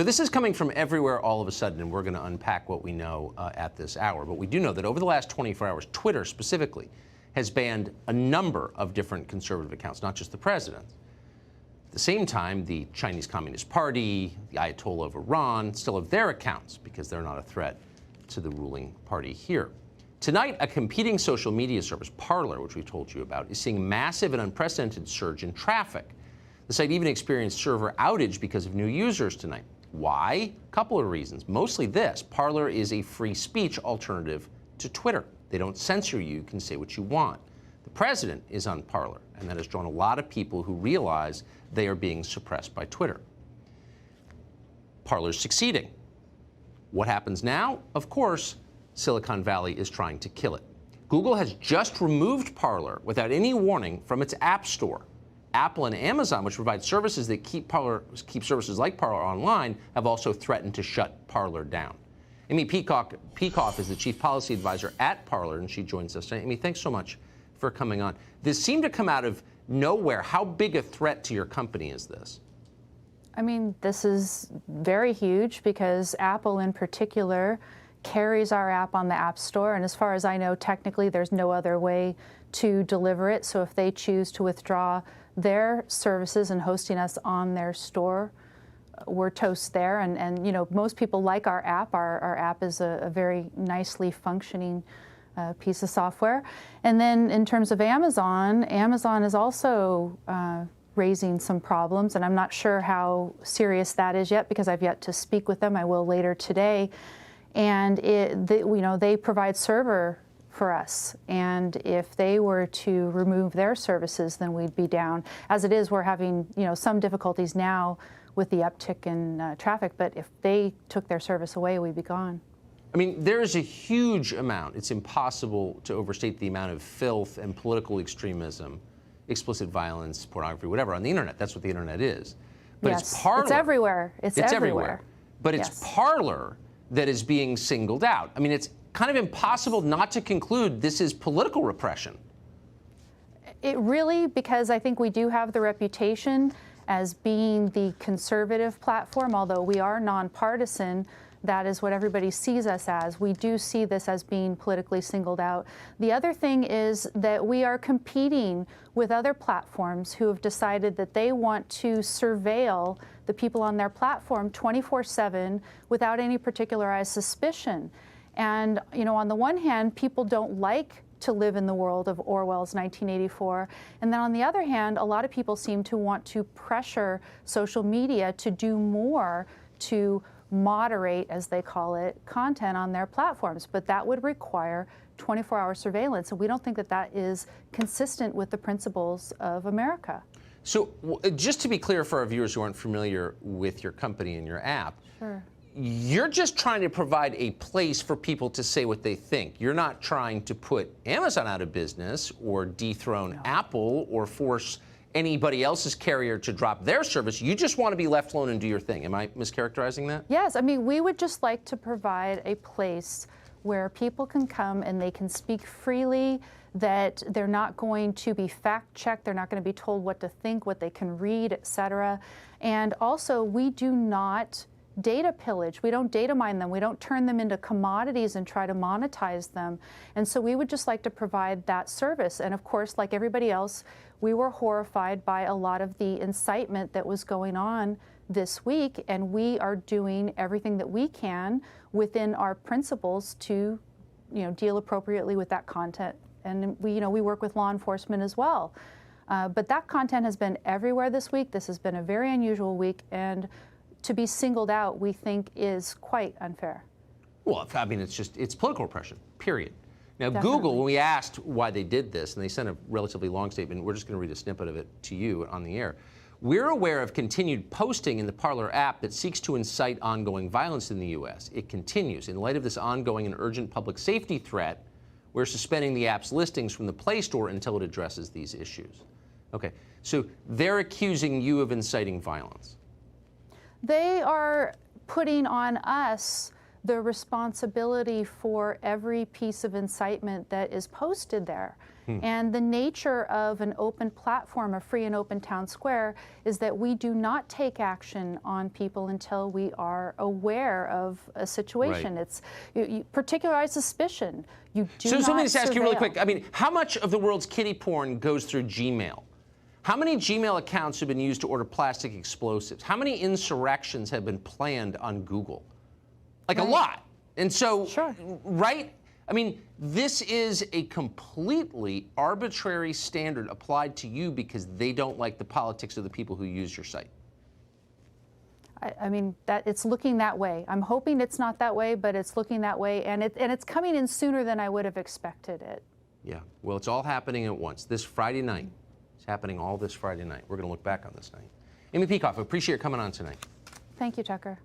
this is coming from everywhere all of a sudden, and we're going to unpack what we know at this hour. But we do know that over the last 24 hours, Twitter specifically has banned a number of different conservative accounts, not just the president. At the same time, the Chinese Communist Party, the Ayatollah of Iran, still have their accounts because they're not a threat to the ruling party here. Tonight, a competing social media service, Parler, which we've told you about, is seeing massive and unprecedented surge in traffic. The site even experienced server outage because of new users tonight. Why? A couple of reasons. Mostly this. Parler is a free speech alternative to Twitter. They don't censor you. You can say what you want. The president is on Parler, and that has drawn a lot of people who realize they are being suppressed by Twitter. Parler's succeeding. What happens now? Of course, Silicon Valley is trying to kill it. Google has just removed Parler without any warning from its App Store. Apple and Amazon, which provide services that keep services like Parler online, have also threatened to shut Parler down. Amy Peikoff is the chief policy advisor at Parler, and she joins us tonight. Amy, thanks so much for coming on. This seemed to come out of nowhere. How big a threat to your company is this? I mean, this is very huge because Apple in particular carries our app on the App Store, and as far as I know, technically there's no other way to deliver it. So if they choose to withdraw their services and hosting us on their store, we're toast there. And you know, most people like our app. Our app is a very nicely functioning piece of software. And then in terms of Amazon is also raising some problems, and I'm not sure how serious that is yet because I've yet to speak with them. I will later today. And they provide server for us, and if they were to remove their services, then we'd be down. As it is, we're having some difficulties now with the uptick in traffic, but if they took their service away, we'd be gone. I mean, there is a huge amount. It's impossible to overstate the amount of filth and political extremism, explicit violence, pornography, whatever, on the internet. That's what the internet is. But yes, it's Parler. It's everywhere. It's everywhere. But it's Parler that is being singled out. I mean, it's kind of impossible not to conclude this is political repression. It really, because I think we do have the reputation as being the conservative platform, although we are nonpartisan. That is what everybody sees us as. We do see this as being politically singled out. The other thing is that we are competing with other platforms who have decided that they want to surveil the people on their platform 24/7 without any particularized suspicion. And on the one hand, people don't like to live in the world of Orwell's 1984. And then on the other hand, a lot of people seem to want to pressure social media to do more to moderate, as they call it, content on their platforms. But that would require 24-hour surveillance. And we don't think that that is consistent with the principles of America. So just to be clear for our viewers who aren't familiar with your company and your app, sure. You're just trying to provide a place for people to say what they think. You're not trying to put Amazon out of business or dethrone Apple or force anybody else's carrier to drop their service. You just want to be left alone and do your thing. Am I mischaracterizing that? Yes. I mean, we would just like to provide a place where people can come and they can speak freely, that they're not going to be fact-checked, they're not going to be told what to think, what they can read, etc. And also, we do not data pillage. We don't data mine them. We don't turn them into commodities and try to monetize them. And so we would just like to provide that service. And of course, like everybody else, we were horrified by a lot of the incitement that was going on this week, and we are doing everything that we can within our principles to, deal appropriately with that content. And we work with law enforcement as well. But that content has been everywhere this week. This has been a very unusual week, and to be singled out, we think, is quite unfair. Well, I mean, it's political repression, period. Now, Definitely. Google, when we asked why they did this, and they sent a relatively long statement, we're just going to read a snippet of it to you on the air. We're aware of continued posting in the Parler app that seeks to incite ongoing violence in the U.S. It continues. In light of this ongoing and urgent public safety threat, we're suspending the app's listings from the Play Store until it addresses these issues. Okay, so they're accusing you of inciting violence. They are putting on us the responsibility for every piece of incitement that is posted there. And the nature of an open platform, a free and open town square, is that we do not take action on people until we are aware of a situation. Right. It's particularized suspicion. You do So not let me just ask you really surveil. quick. I mean, how much of the world's kiddie porn goes through Gmail? How many Gmail accounts have been used to order plastic explosives? How many insurrections have been planned on Google? Like a lot. And so, Sure. right? I mean, this is a completely arbitrary standard applied to you because they don't like the politics of the people who use your site. I mean, that it's looking that way. I'm hoping it's not that way, but it's looking that way, and it's coming in sooner than I would have expected it. Yeah. Well, it's all happening at once. This Friday night. It's happening all this Friday night. We're going to look back on this night. Amy Peikoff, I appreciate you coming on tonight. Thank you, Tucker.